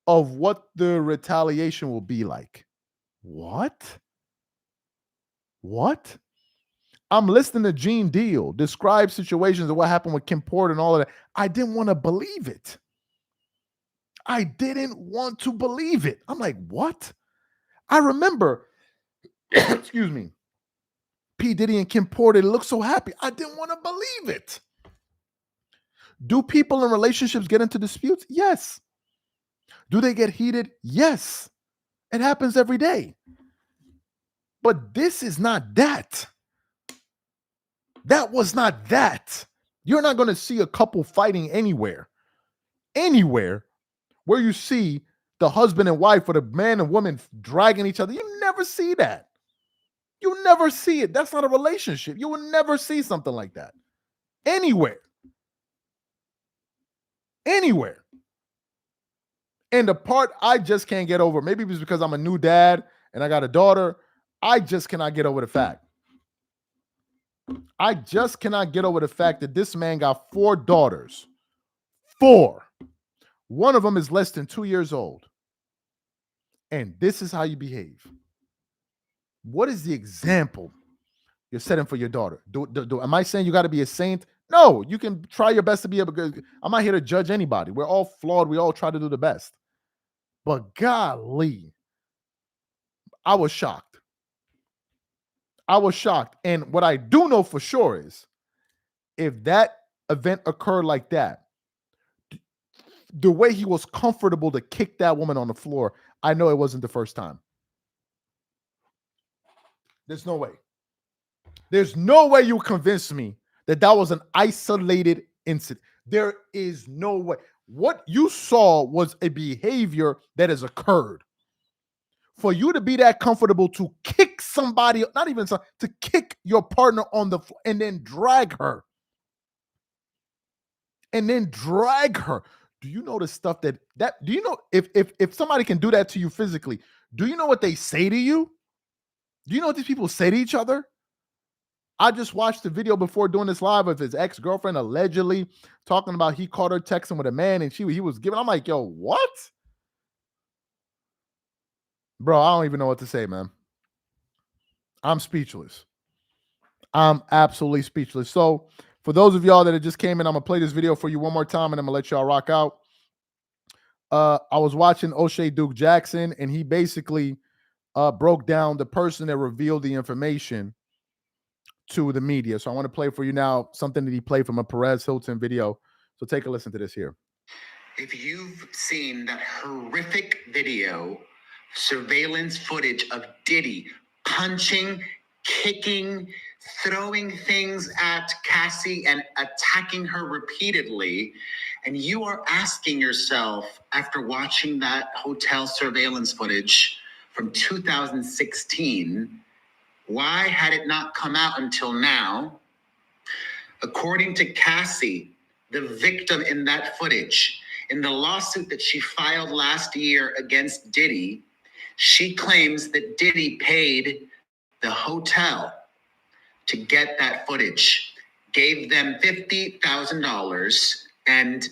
Speaker 1: of what the retaliation will be like. What? I'm listening to Gene Deal describe situations of what happened with Kim Porter and all of that. I didn't want to believe it. I didn't want to believe it. I'm like, what? I remember, excuse me, P. Diddy and Kim Porter, they look so happy. I didn't want to believe it. Do people in relationships get into disputes? Yes. Do they get heated? Yes. It happens every day. But this is not that. That was not that. You're not going to see a couple fighting anywhere where you see the husband and wife or the man and woman dragging each other. You never see that. You never see it. That's not a relationship. You will never see something like that anywhere. And the part I just can't get over, maybe it's because I'm a new dad and I got a daughter, I just cannot get over the fact. I just cannot get over the fact that this man got 4 daughters. 4. One of them is less than 2 years old. And this is how you behave. What is the example you're setting for your daughter? Am I saying you got to be a saint? No, you can try your best to be able to. I'm not here to judge anybody. We're all flawed. We all try to do the best. But golly, I was shocked. And what I do know for sure is if that event occurred like that, the way he was comfortable to kick that woman on the floor, I know it wasn't the first time. There's no way. There's no way you convince me that was an isolated incident. There is no way. What you saw was a behavior that has occurred. For you to be that comfortable to kick somebody, not even to kick your partner on the floor and then drag her. Do you know the stuff that do you know if somebody can do that to you physically, do you know what they say to you? Do you know what these people say to each other? I just watched the video before doing this live of his ex-girlfriend allegedly talking about he caught her texting with a man and he was giving. I'm like, yo, what? Bro, I don't even know what to say, man. I'm speechless. I'm absolutely speechless. So for those of y'all that just came in, I'm going to play this video for you one more time and I'm going to let y'all rock out. I was watching O'Shea Duke Jackson and he basically broke down the person that revealed the information to the media. So I want to play for you now something that he played from a Perez Hilton video. So take a listen to this here.
Speaker 2: If you've seen that horrific video, surveillance footage of Diddy punching, kicking, throwing things at Cassie and attacking her repeatedly, and you are asking yourself after watching that hotel surveillance footage from 2016, why had it not come out until now? According to Cassie, the victim in that footage, in the lawsuit that she filed last year against Diddy, she claims that Diddy paid the hotel to get that footage, gave them $50,000, and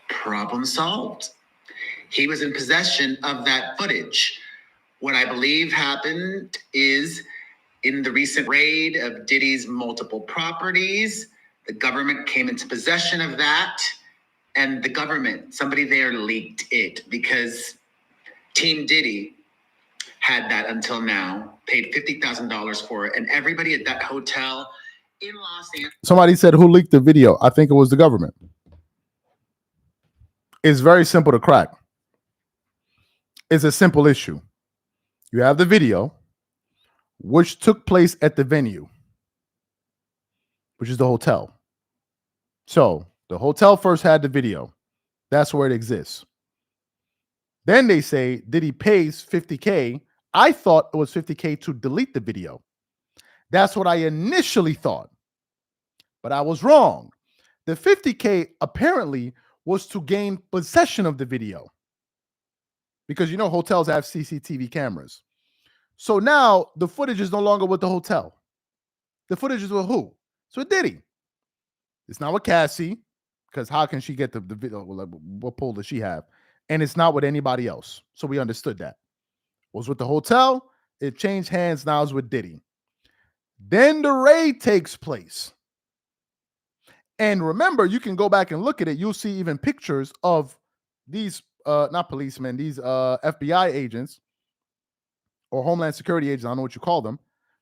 Speaker 2: problem solved. He was in possession of that footage. What I believe happened is in the recent raid of Diddy's multiple properties, the government came into possession of that, and the government, somebody there leaked it because Team Diddy had that until now, paid $50,000 for it, and everybody at that hotel in Los Angeles.
Speaker 1: Somebody said, who leaked the video? I think it was the government. It's very simple to crack. It's a simple issue. You have the video, which took place at the venue, which is the hotel. So the hotel first had the video. That's where it exists. Then they say Diddy pays $50K. I thought it was $50K to delete the video. That's what I initially thought. But I was wrong. The $50K apparently was to gain possession of the video. Because you know hotels have CCTV cameras. So now the footage is no longer with the hotel. The footage is with who? It's with Diddy. It's not with Cassie, because how can she get the video? What pull does she have? And it's not with anybody else. So we understood that. It was with the hotel. It changed hands. Now it's with Diddy. Then the raid takes place. And remember, you can go back and look at it. You'll see even pictures of these, not policemen, these FBI agents or Homeland Security agents. I don't know what you call them.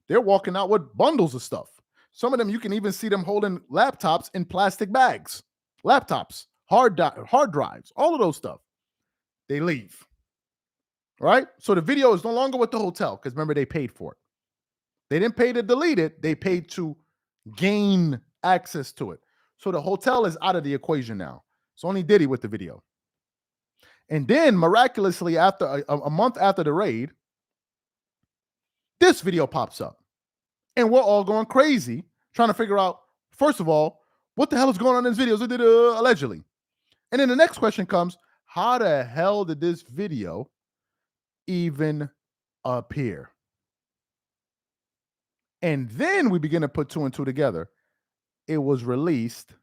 Speaker 1: They're walking out with bundles of stuff. Some of them, you can even see them holding laptops in plastic bags. Laptops, hard drives, all of those stuff. They leave. Right? So the video is no longer with the hotel because remember, they paid for it. They didn't pay to delete it. They paid to gain access to it. So the hotel is out of the equation now. It's only Diddy with the video. And then miraculously, after a month after the raid, this video pops up. And we're all going crazy trying to figure out, first of all, what the hell is going on in this video? Allegedly. And then the next question comes, how the hell did this video even appear? And then we begin to put two and two together. It was released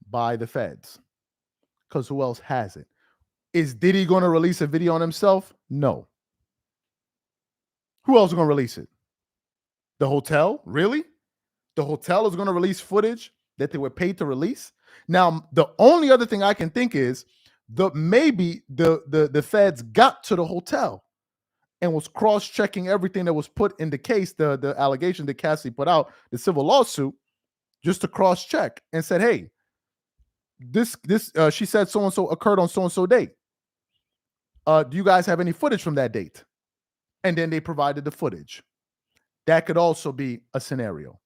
Speaker 1: by the feds. Because who else has it? Is Diddy going to release a video on himself? No. Who else is going to release it? The hotel? Really? The hotel is going to release footage that they were paid to release? Now, the only other thing I can think is maybe the feds got to the hotel and was cross-checking everything that was put in the case, the allegation that Cassie put out, the civil lawsuit, just to cross-check and said, hey, this she said so-and-so occurred on so-and-so date. Do you guys have any footage from that date? And then they provided the footage. That could also be a scenario.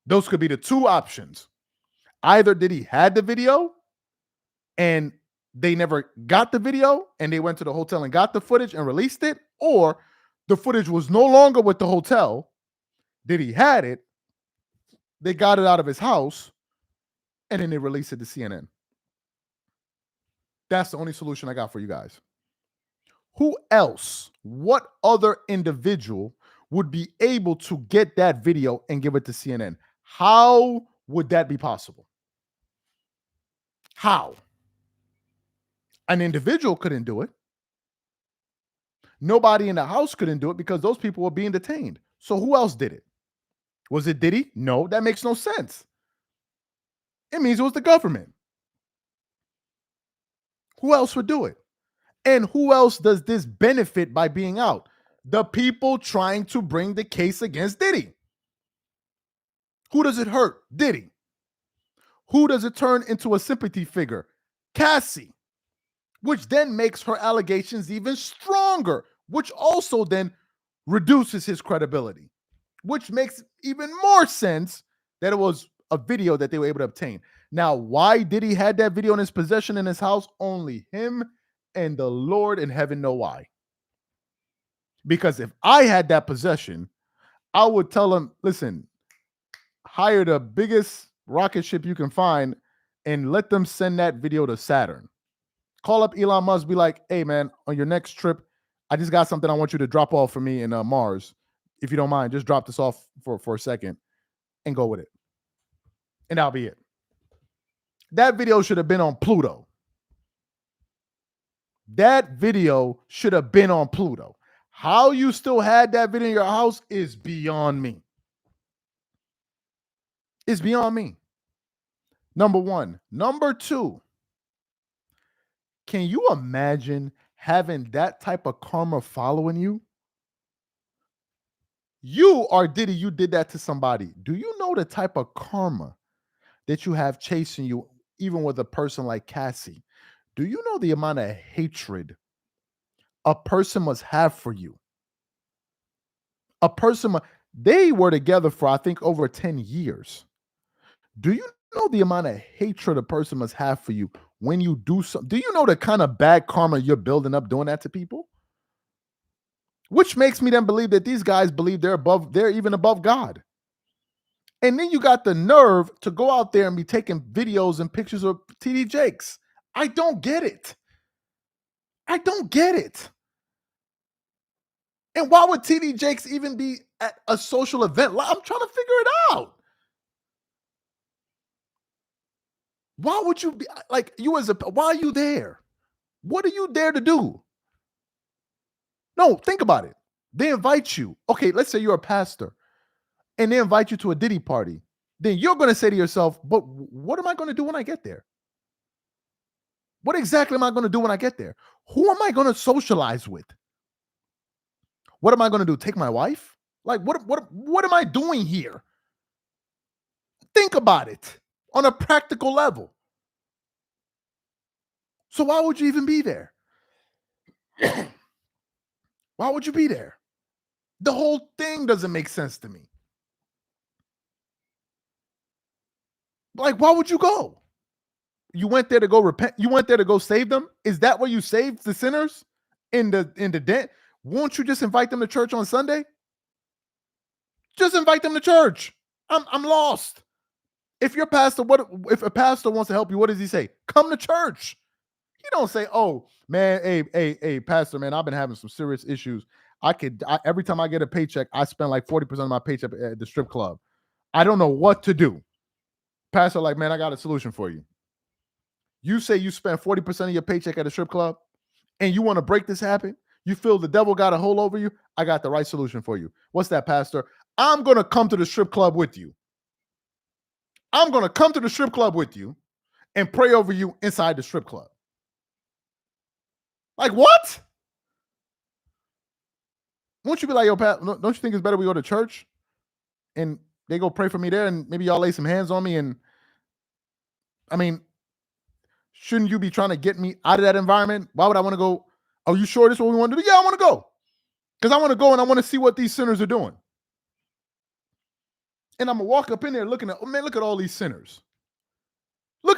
Speaker 1: Those could be the two options. Either Diddy had the video and they never got the video and they went to the hotel and got the footage and released it, or the footage was no longer with the hotel. Diddy had it, they got it out of his house, and then they released it to CNN. That's the only solution I got for you guys. Who else, what other individual would be able to get that video and give it to CNN? How would that be possible? How? An individual couldn't do it. Nobody in the house couldn't do it because those people were being detained. So who else did it? Was it Diddy? No, that makes no sense. It means it was the government. Who else would do it? And who else does this benefit by being out? The people trying to bring the case against Diddy. Who does it hurt? Diddy. Who does it turn into a sympathy figure? Cassie. Which then makes her allegations even stronger, which also then reduces his credibility, which makes even more sense that it was a video that they were able to obtain. Now, why Diddy had that video in his possession in his house? Only him and the Lord in heaven know why. Because if I had that possession, I would tell him, listen, hire the biggest rocket ship you can find and let them send that video to Saturn. Call up Elon Musk, be like, hey, man, on your next trip, I just got something I want you to drop off for me in Mars. If you don't mind, just drop this off for a second and go with it. And that'll be it. That video should have been on Pluto. That video should have been on Pluto. How you still had that video in your house is beyond me. It's beyond me. Number one. Number two. Can you imagine having that type of karma following you? You or Diddy, you did that to somebody. Do you know the type of karma that you have chasing you, even with a person like Cassie? Do you know the amount of hatred a person must have for you? A person, they were together for, I think, over 10 years. Do you know the amount of hatred a person must have for you when you do something? Do you know the kind of bad karma you're building up doing that to people? Which makes me then believe that these guys believe they're even above God. And then you got the nerve to go out there and be taking videos and pictures of TD Jakes. I don't get it. I don't get it. And why would TD Jakes even be at a social event? I'm trying to figure it out. Why would you be like why are you there? What are you there to do? No, think about it. They invite you. Okay, let's say you're a pastor and they invite you to a Diddy party. Then you're going to say to yourself, but what am I going to do when I get there? What exactly am I going to do when I get there? Who am I going to socialize with? What am I going to do? Take my wife? Like, what am I doing here? Think about it on a practical level. So why would you even be there? Why would you be there? The whole thing doesn't make sense to me. Like, why would you go? You went there to go repent. You went there to go save them. Is that where you saved the sinners in the den? Won't you just invite them to church on Sunday? Just invite them to church. I'm lost. If your pastor, if a pastor wants to help you, what does he say? Come to church. He don't say, oh man, hey, pastor, man, I've been having some serious issues. Every time I get a paycheck, I spend like 40% of my paycheck at the strip club. I don't know what to do. Pastor, like, man, I got a solution for you. You say you spend 40% of your paycheck at a strip club and you want to break this habit? You feel the devil got a hold over you? I got the right solution for you. What's that, pastor? I'm going to come to the strip club with you. I'm going to come to the strip club with you and pray over you inside the strip club. Like, what? Won't you be like, yo, Pat, don't you think it's better we go to church and they go pray for me there and maybe y'all lay some hands on me? And I mean, shouldn't you be trying to get me out of that environment? Why would I want to go? Are you sure this is what we want to do? Yeah, I want to go. Because I want to go and I want to see what these sinners are doing. And I'm going to walk up in there looking at, oh man, look at all these sinners.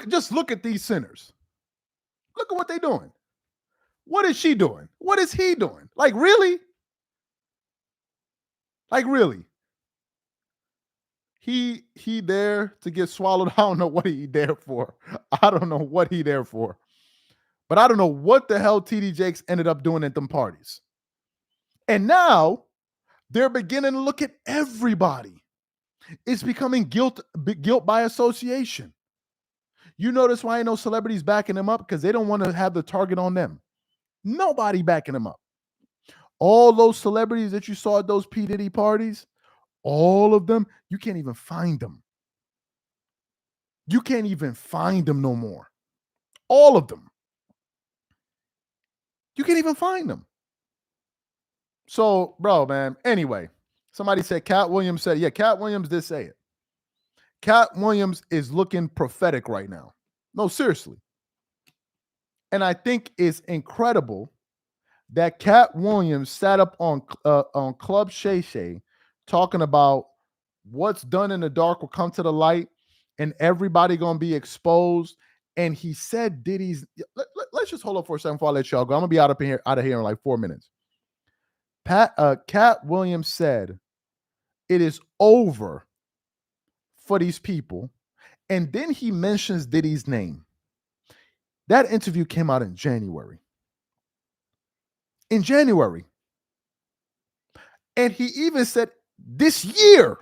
Speaker 1: Just look at these sinners. Look at what they're doing. What is she doing? What is he doing? Like, really? Like, really? He there to get swallowed. I don't know what he there for. I don't know what he there for. But I don't know what the hell TD Jakes ended up doing at them parties. And now they're beginning to look at everybody. It's becoming guilt by association. You notice why ain't no celebrities backing them up? Because they don't want to have the target on them. Nobody backing them up. All those celebrities that you saw at those P. Diddy parties, all of them, you can't even find them. You can't even find them no more. All of them. You can't even find them. So, bro, man, anyway, somebody said Katt Williams said, yeah, Katt Williams did say it. Katt Williams is looking prophetic right now. No, seriously. And I think it's incredible that Katt Williams sat up on Club Shay Shay talking about what's done in the dark will come to the light and everybody going to be exposed. And he said Diddy's, let's just hold up for a second before I let y'all go. I'm going to be out of here in like 4 minutes. Katt Williams said it is over for these people. And then he mentions Diddy's name. That interview came out in January. And he even said this year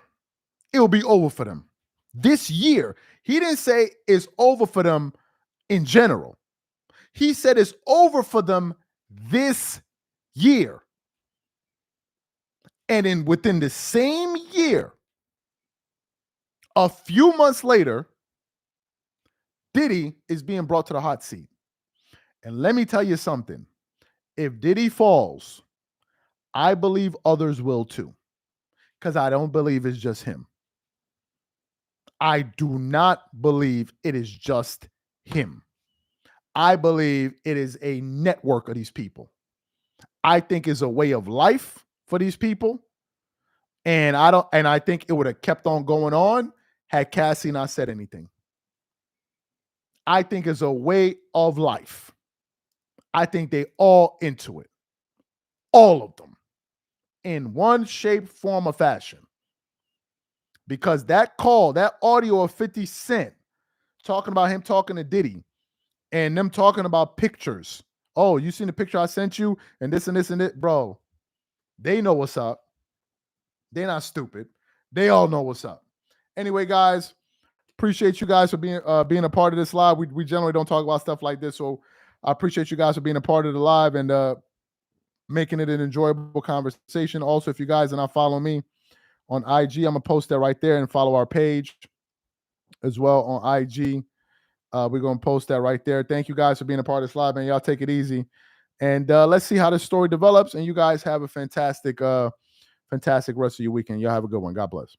Speaker 1: it will be over for them. This year. He didn't say it's over for them in general. He said it's over for them this year. And within the same year, a few months later, Diddy is being brought to the hot seat. And let me tell you something. If Diddy falls, I believe others will too. Because I don't believe it's just him. I do not believe it is just him. I believe it is a network of these people. I think it's a way of life for these people. And I think it would have kept on going on had Cassie not said anything. I think it's a way of life. I think they all into it. All of them. In one shape, form, or fashion. Because that call, that audio of 50 Cent talking about him talking to Diddy and them talking about pictures. Oh, you seen the picture I sent you and this and this and this? Bro, they know what's up. They're not stupid. They all know what's up. Anyway, guys, appreciate you guys for being a part of this live. We generally don't talk about stuff like this, so I appreciate you guys for being a part of the live and making it an enjoyable conversation. Also, if you guys are not following me on IG, I'm going to post that right there and follow our page as well on IG. We're going to post that right there. Thank you guys for being a part of this live, man. Y'all take it easy. And let's see how this story develops. And you guys have a fantastic rest of your weekend. Y'all have a good one. God bless.